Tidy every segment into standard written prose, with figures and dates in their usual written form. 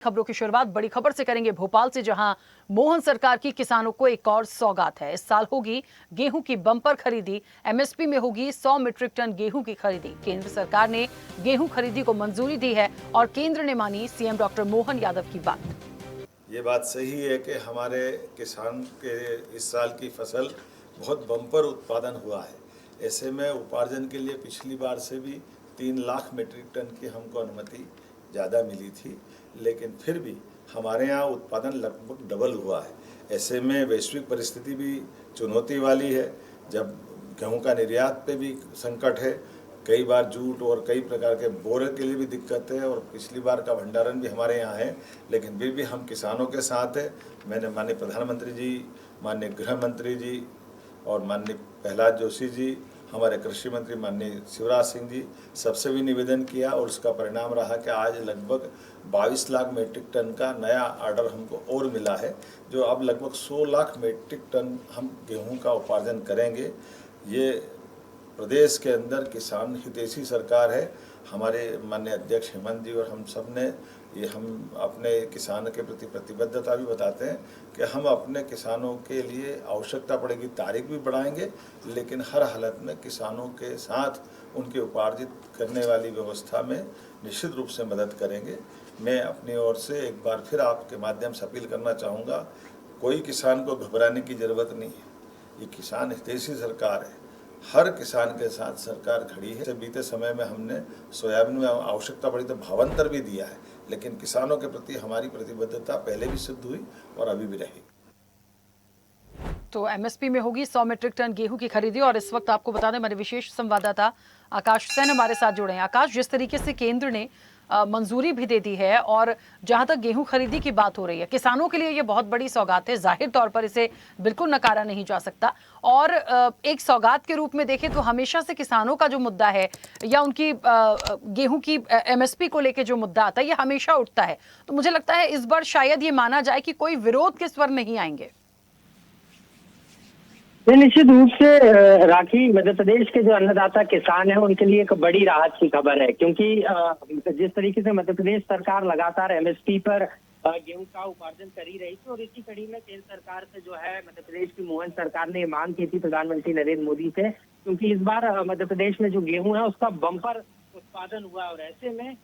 खबरों की शुरुआत बड़ी खबर से करेंगे भोपाल से, जहां मोहन सरकार की किसानों को एक और सौगात है। इस साल होगी गेहूं की बम्पर खरीदी। एमएसपी में होगी 100 मीट्रिक टन गेहूं की खरीदी। केंद्र सरकार ने गेहूं खरीदी को मंजूरी दी है और केंद्र ने मानी सीएम डॉक्टर मोहन यादव की बात। ये बात सही है कि हमारे किसान के इस साल की फसल बहुत बम्पर उत्पादन हुआ है। ऐसे में उपार्जन के लिए पिछली बार से भी 3 लाख मीट्रिक टन की हमको अनुमति ज़्यादा मिली थी, लेकिन फिर भी हमारे यहाँ उत्पादन लगभग डबल हुआ है। ऐसे में वैश्विक परिस्थिति भी चुनौती वाली है, जब गेहूं का निर्यात पे भी संकट है, कई बार जूट और कई प्रकार के बोरे के लिए भी दिक्कत है और पिछली बार का भंडारण भी हमारे यहाँ है, लेकिन फिर भी हम किसानों के साथ है। मैंने माननीय प्रधानमंत्री जी, माननीय गृह मंत्री जी और माननीय प्रहलाद जोशी जी, हमारे कृषि मंत्री माननीय शिवराज सिंह जी, सबसे भी निवेदन किया और उसका परिणाम रहा कि आज लगभग 22 लाख मीट्रिक टन का नया ऑर्डर हमको और मिला है, जो अब लगभग 100 लाख मीट्रिक टन हम गेहूं का उपार्जन करेंगे। ये प्रदेश के अंदर किसान हितैषी सरकार है। हमारे माननीय अध्यक्ष हेमंत जी और हम सब ने ये हम अपने किसान के प्रति प्रतिबद्धता भी बताते हैं कि हम अपने किसानों के लिए आवश्यकता पड़ेगी तारीख भी बढ़ाएंगे, लेकिन हर हालत में किसानों के साथ उनके उपार्जित करने वाली व्यवस्था में निश्चित रूप से मदद करेंगे। मैं अपनी ओर से एक बार फिर आपके माध्यम से अपील करना चाहूँगा, कोई किसान को घबराने की ज़रूरत नहीं है। ये किसान हितैषी सरकार है, हर किसान के साथ सरकार खड़ी है। बीते समय में हमने सोयाबीन में आवश्यकता पड़ी तो भावांतर भी दिया है, लेकिन किसानों के प्रति हमारी प्रतिबद्धता पहले भी सिद्ध हुई और अभी भी रहेगी। तो एमएसपी में होगी 100 मीट्रिक टन गेहूं की खरीदी। और इस वक्त आपको बता दें, हमारे विशेष संवाददाता आकाश सेन हमारे साथ जुड़े हैं। आकाश, जिस तरीके से केंद्र ने मंजूरी भी दे दी है और जहां तक गेहूं खरीदी की बात हो रही है, किसानों के लिए ये बहुत बड़ी सौगात है। जाहिर तौर पर इसे बिल्कुल नकारा नहीं जा सकता और एक सौगात के रूप में देखें तो हमेशा से किसानों का जो मुद्दा है या उनकी गेहूं की एमएसपी को लेकर जो मुद्दा आता है, ये हमेशा उठता है। तो मुझे लगता है इस बार शायद ये माना जाए कि कोई विरोध के स्वर नहीं आएंगे। निश्चित रूप से राखी, मध्य प्रदेश के जो अन्नदाता किसान हैं उनके लिए एक बड़ी राहत की खबर है, क्योंकि जिस तरीके से मध्य प्रदेश सरकार लगातार एमएसपी पर गेहूं का उपार्जन कर ही रही थी और इसी कड़ी में केंद्र सरकार से जो है मध्य प्रदेश की मोहन सरकार ने मांग की थी प्रधानमंत्री नरेंद्र मोदी से, क्योंकि इस बार मध्य प्रदेश में जो गेहूं है उसका बम्पर उत्पादन हुआ और ऐसे में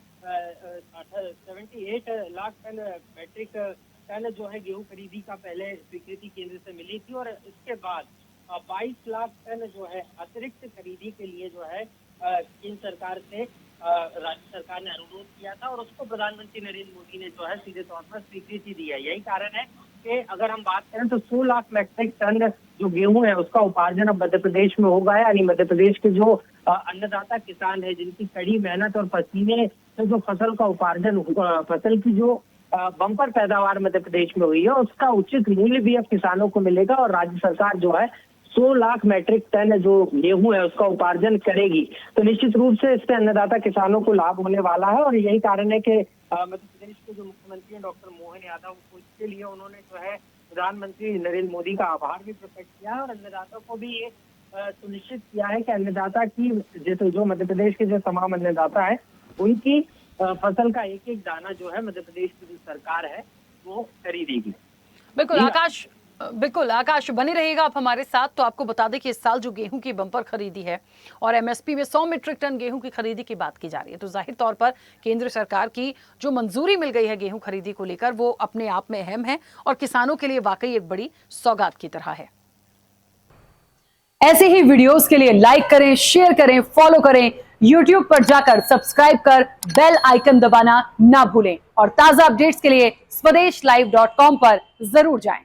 78 लाख टन मैट्रिक टन जो है गेहूं खरीदी का पहले स्वीकृति केंद्र से मिली थी और इसके बाद 22 लाख टन जो है अतिरिक्त खरीदी के लिए जो है केंद्र सरकार से राज्य सरकार ने अनुरोध किया था और उसको प्रधानमंत्री नरेंद्र मोदी ने जो है सीधे तौर पर स्वीकृति दी है। यही कारण है कि अगर हम बात करें तो 100 लाख मैट्रिक टन जो गेहूं है उसका उपार्जन अब मध्य प्रदेश में होगा है। यानी मध्य प्रदेश के जो अन्नदाता किसान है, जिनकी कड़ी मेहनत और पसीने से जो फसल का उपार्जन, फसल की जो बम्पर पैदावार मध्य प्रदेश में हुई है, उसका उचित मूल्य भी अब किसानों को मिलेगा और राज्य सरकार जो है 100 लाख मैट्रिक टन जो गेहूं है उसका उपार्जन करेगी। तो निश्चित रूप से इससे अन्नदाता किसानों को लाभ होने वाला है और यही कारण है कि मध्य प्रदेश के जो मुख्यमंत्री हैं डॉक्टर मोहन यादव, उसके लिए उन्होंने जो है प्रधानमंत्री नरेंद्र मोदी का आभार भी प्रकट किया और अन्नदाता को भी ये सुनिश्चित किया है कि अन्नदाता की जो मध्य प्रदेश के जो तमाम अन्नदाता है उनकी फसल का एक एक दाना जो है मध्य प्रदेश की जो सरकार है वो खरीदेगी। बिल्कुल आकाश, बने रहिएगा आप हमारे साथ। तो आपको बता दें कि इस साल जो गेहूं की बम्पर खरीदी है और एमएसपी में 100 मीट्रिक टन गेहूं की खरीदी की बात की जा रही है, तो जाहिर तौर पर केंद्र सरकार की जो मंजूरी मिल गई है गेहूं खरीदी को लेकर, वो अपने आप में अहम है और किसानों के लिए वाकई एक बड़ी सौगात की तरह है। ऐसे ही वीडियोस के लिए लाइक करें, शेयर करें, फॉलो करें, यूट्यूब पर जाकर सब्सक्राइब कर बेल आइकन दबाना ना भूलें और ताजा अपडेट्स के लिए स्वदेशलाइव.com पर जरूर जाएं।